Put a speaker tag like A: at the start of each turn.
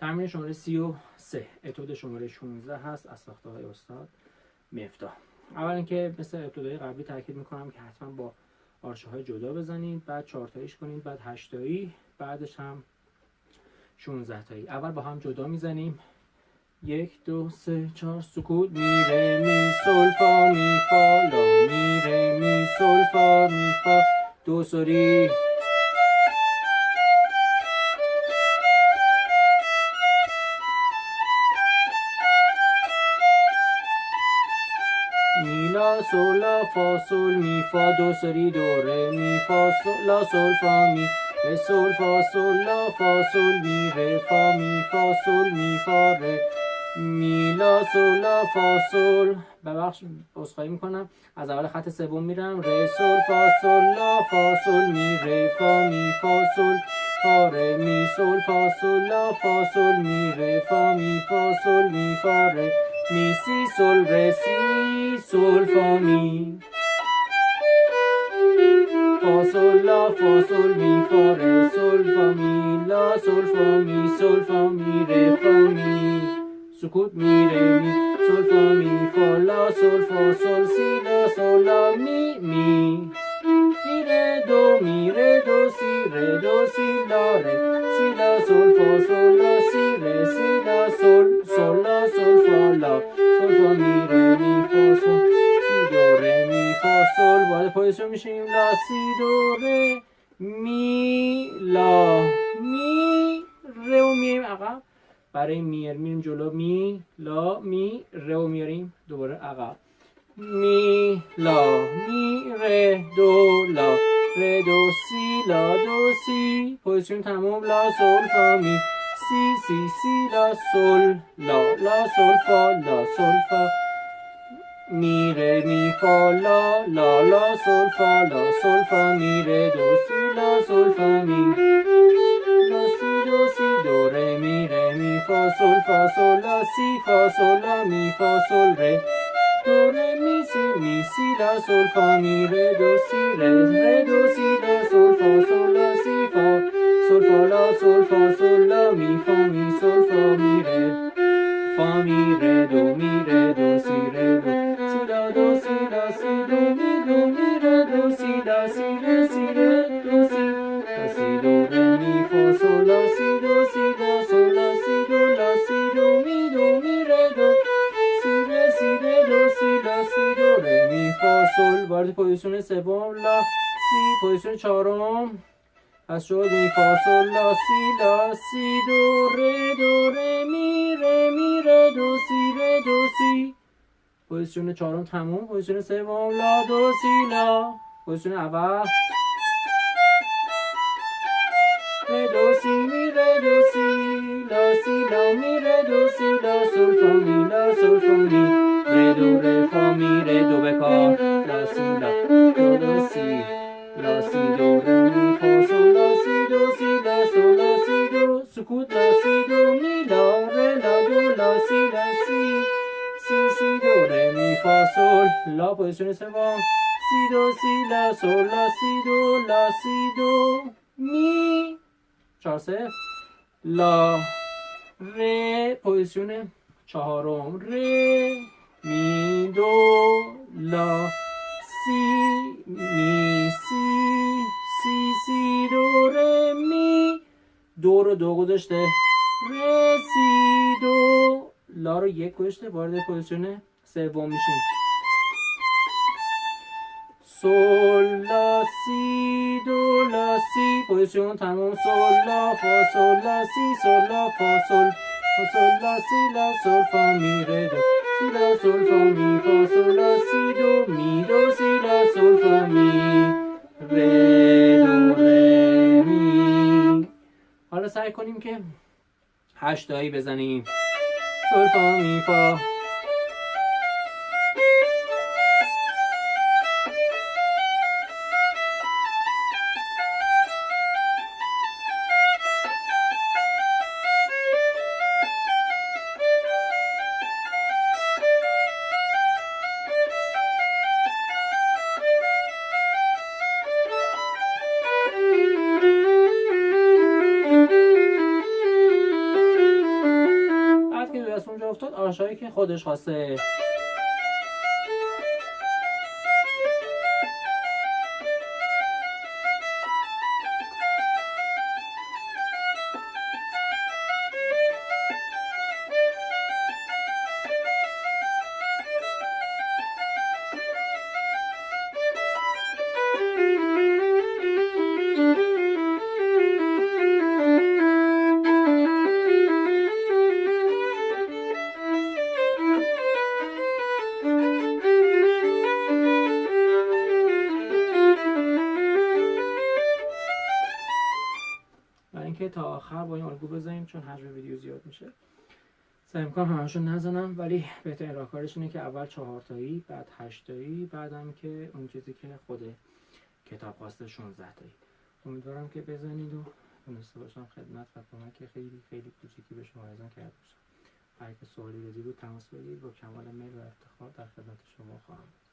A: تمرین شماره 33 اتود شماره 16 هست از ساخته‌های استاد مفتاح. اول اینکه مثل اتودهای قبلی تاکید میکنم که حتما با آرشه های جدا بزنید، بعد 4 تاییش کنید، بعد 8 تایی، بعدش هم 16 تایی. اول با هم جدا میزنیم. 1 2 3 4 سکوت. می ره می سول فا می فا لا. می ره می سول فا می فا دو سری. می لا سول لا فا سول می فا دو سری دو ره می فا سول لا سول فا می ره سول فا سول لا فا سول می ره فا می فا سول می فا ره می لا سول لا فا سول. عذرخواهی میکنم، از اول خط سوم میرم. ره سول فا سول لا فا سول می ره فا می فا سول فا ره می سول فا سول لا فا سول می ره فا می فا سول می فا ره می سی سول ره سی سول فا می فا سول لا فا سول می فا ره سول فا می لا سول فا می سول فا می ره فا می سکوت. می ره می سول فا می فا لا سول فا سول سی لا سول لا می می می ره دو می ره دو سی ره دو سی لا ره سی لا سول فا سول لا سی ره سی لا سول سول لا سول فا لا سول فا می ره می فا سول سی دو ره می فا سول. وارد پوزیشن میشیم. لا سی دو ره می لا می ره و میریم عقب. برای میر میریم جلو. می لا می ره و میاریم دوباره عقب. می لا می ره دو لا ره دو سی لا دو سی. پوزیشن تموم. لا سول فا می سی سی سی لا سول لا لا سول فا لا سول فا می ره می فا لا لا لا سول فا لا سول فا می ره دو سی لا سول فا می لا سی دو سی دو ره می فا سول لا سی فا سول لا می فا سول ره دو ره می سی لا سول فا می ره دو سی ره دو سی لا سول فا سول لا سی فا سول فا لا سول فا سول لا می فا می سول فا می ره فا می ره دو سی ره دو سی لا دو سی لا سی دو می ره دو سی لا سی ره دو سی لا سی دو ره می فا سول لا سی دو سی لا سول لا سی دو می ره دو سی دو سی لا سی دو ره می فا سول. وارد پوزیشن سوم. لا سی. پوزیشن چهارم از شد. می فا سول لا سی دو ره می ره دو سی. پوزیشن چهارم تموم. پوزیشن سوم. لا دو سی لا. پوزیشن اول. ره دو سی می ره دو سی لا سی لا می ره دو سی لا سول فا می لا سول فا می ره دو ره فا می ره دو بکار. لا سی لا دو سی لا سی دو ره می فا سول لا سی دو سی لا سول لا سی دو سکوت. لا سی دو می لا ره لا دو لا سی لا سی سی دو ره می فا سول لا. پوزیشن سوم. سی دو سی لا سول لا سی دو لا سی دو می 4 لا ره. پوزیشن چهارم. ره می دو لا سی می سی دو ره می دو رو دو گذاشته. ره سی دو لا رو یک گذاشته. وارد پوزیشن سوم میشیم. سول لا سی دو لا سی. پوزیشن تمام. سول لا فا سول لا سی سول لا فا سول لا سی لا سول فا می ره دو سی لا سول فا می فا سول لا سی دو می دو سی لا سول فا می ره دو ره می. حالا سعی کنیم که 8 تایی بزنیم. سول فا می فا. افتاد آرشایی که خودش خواسته. تا آخر با این الگو بزنیم چون حجم ویدیو زیاد میشه. سعی میکنم همشون نزنم، ولی بهترین راهکارش اینه که اول 4 تایی، بعد 8 تایی، بعدم که اون چیزی که خود کتاب خواسته 16 تایی. امیدوارم که بزنید و تونسته باشم خدمت و کمک خیلی خیلی کوچیکی به شما ارائه کرده باشم. اگه سوالی دارید تماس بگیرید، با کمال میل و افتخار در خدمت شما خواهم بود.